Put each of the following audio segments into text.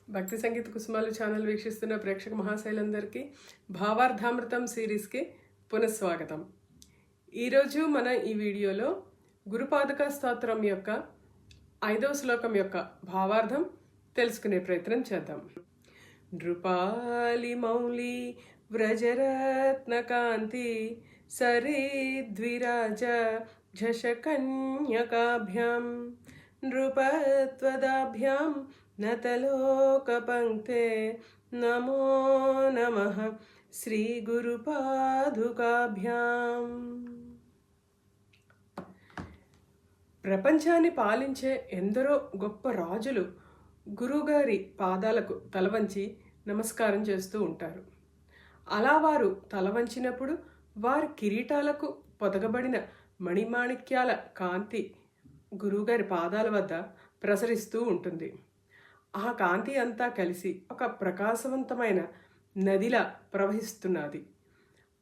భక్తి సంగీత కుసుమాలు ఛానల్ వీక్షిస్తున్న ప్రేక్షక మహాశైలందరికీ భావార్థామృతం సిరీస్కి పునఃస్వాగతం. ఈరోజు మన ఈ వీడియోలో గురుపాదుకా స్తోత్రం యొక్క 5వ శ్లోకం యొక్క భావార్థం తెలుసుకునే ప్రయత్నం చేద్దాం. నృపాలి మౌలి వ్రజరత్నకాంతి సరిద్విరాజ ఝషకన్యకాభ్యాం నృపత్వదాభ్యాం నతలోకపంక్తే నమో నమః శ్రీ గురుపాదుకాభ్యాం. ప్రపంచాన్ని పాలించే ఎందరో గొప్ప రాజులు గురువుగారి పాదాలకు తలవంచి నమస్కారం చేస్తూ ఉంటారు. అలా వారు తలవంచినప్పుడు వారి కిరీటాలకు పొదగబడిన మణిమాణిక్యాల కాంతి గురువుగారి పాదాల వద్ద ప్రసరిస్తూ ఉంటుంది. ఆ కాంతి అంతా కలిసి ఒక ప్రకాశవంతమైన నదిలా ప్రవహిస్తున్నది.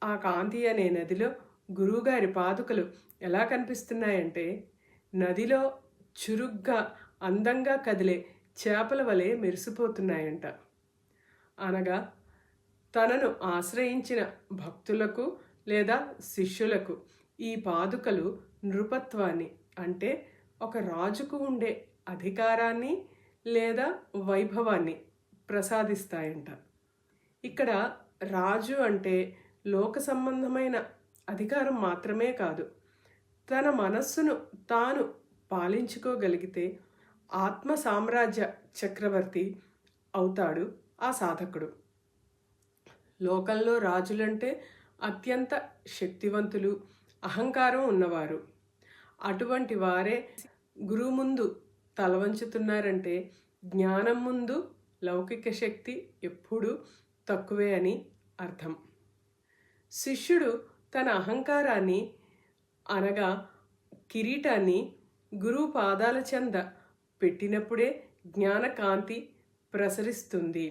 ఆ కాంతి అనే నదిలో గురువుగారి పాదుకలు ఎలా కనిపిస్తున్నాయంటే నదిలో చురుగ్గా అందంగా కదిలే చేపల వలె మెరిసిపోతున్నాయంట. అనగా తనను ఆశ్రయించిన భక్తులకు లేదా శిష్యులకు ఈ పాదుకలు నృపత్వాన్ని అంటే ఒక రాజుకు ఉండే అధికారాన్ని లేదా వైభవాన్ని ప్రసాదిస్తాయంట. ఇక్కడ రాజు అంటే లోక సంబంధమైన అధికారం మాత్రమే కాదు, తన మనస్సును తాను పాలించుకోగలిగితే ఆత్మ సామ్రాజ్య చక్రవర్తి అవుతాడు ఆ సాధకుడు. లోకంలో రాజులంటే అత్యంత శక్తివంతులు, అహంకారం ఉన్నవారు. అటువంటి వారే గురువు ముందు తలవంచుతున్నారంటే జ్ఞానం ముందు లౌకిక శక్తి ఎప్పుడూ తక్కువే అని అర్థం. శిష్యుడు తన అహంకారాన్ని అనగా కిరీటాన్ని గురువు పాదాల చెంద పెట్టినప్పుడే జ్ఞానకాంతి ప్రసరిస్తుంది.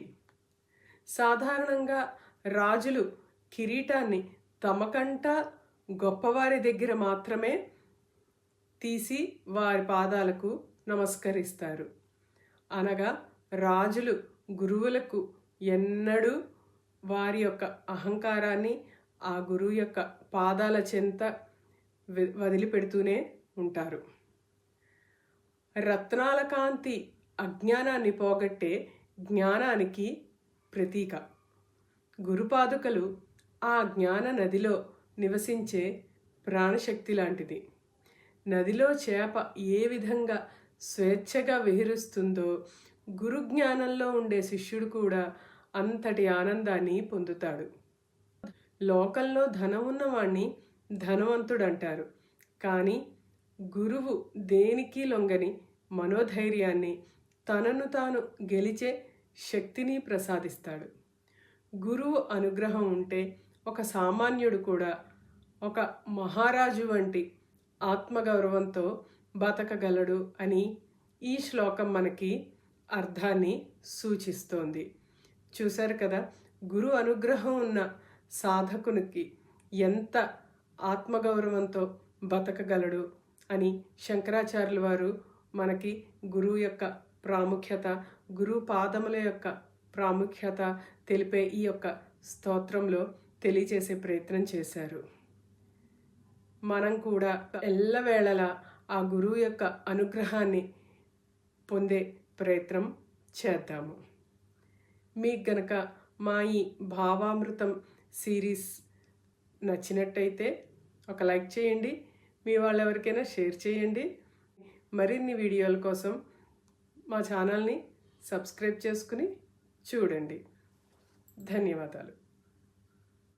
సాధారణంగా రాజులు కిరీటాన్ని తమకంట గొప్పవారి దగ్గర మాత్రమే తీసి వారి పాదాలకు నమస్కరిస్తారు. అనగా రాజులు గురువులకు ఎన్నడూ వారి యొక్క అహంకారాన్ని ఆ గురువు యొక్క పాదాల చెంత వదిలిపెడుతూనే ఉంటారు. రత్నాల కాంతి అజ్ఞానాన్ని పోగొట్టే జ్ఞానానికి ప్రతీక. గురుపాదుకలు ఆ జ్ఞాన నదిలో నివసించే ప్రాణశక్తి లాంటిది. నదిలో చేప ఏ విధంగా స్వేచ్ఛగా విహరిస్తుందో గురుజ్ఞానంలో ఉండే శిష్యుడు కూడా అంతటి ఆనందాన్ని పొందుతాడు. లోకంలో ధనం ఉన్నవాణ్ణి ధనవంతుడు అంటారు. కానీ గురువు దేనికి లొంగని మనోధైర్యాన్ని, తనను తాను గెలిచే శక్తిని ప్రసాదిస్తాడు. గురువు అనుగ్రహం ఉంటే ఒక సామాన్యుడు కూడా ఒక మహారాజు వంటి ఆత్మగౌరవంతో బతకగలడు అని ఈ శ్లోకం మనకి అర్థాన్ని సూచిస్తోంది. చూశారు కదా, గురు అనుగ్రహం ఉన్న సాధకునికి ఎంత ఆత్మగౌరవంతో బతకగలడు అని శంకరాచార్యుల వారు మనకి గురువు యొక్క ప్రాముఖ్యత, గురువు పాదముల యొక్క ప్రాముఖ్యత తెలిపే ఈ యొక్క స్తోత్రంలో తెలియచేసే ప్రయత్నం చేశారు. మనం కూడా ఎల్లవేళలా ఆ గురువు యొక్క అనుగ్రహాన్ని పొందే ప్రయత్నం చేద్దాము. మీకు గనక మా ఈ భావామృతం సిరీస్ నచ్చినట్టయితే ఒక లైక్ చేయండి, మీ వాళ్ళెవరికైనా షేర్ చేయండి. మరిన్ని వీడియోల కోసం మా ఛానల్ని సబ్స్క్రైబ్ చేసుకుని చూడండి. ధన్యవాదాలు.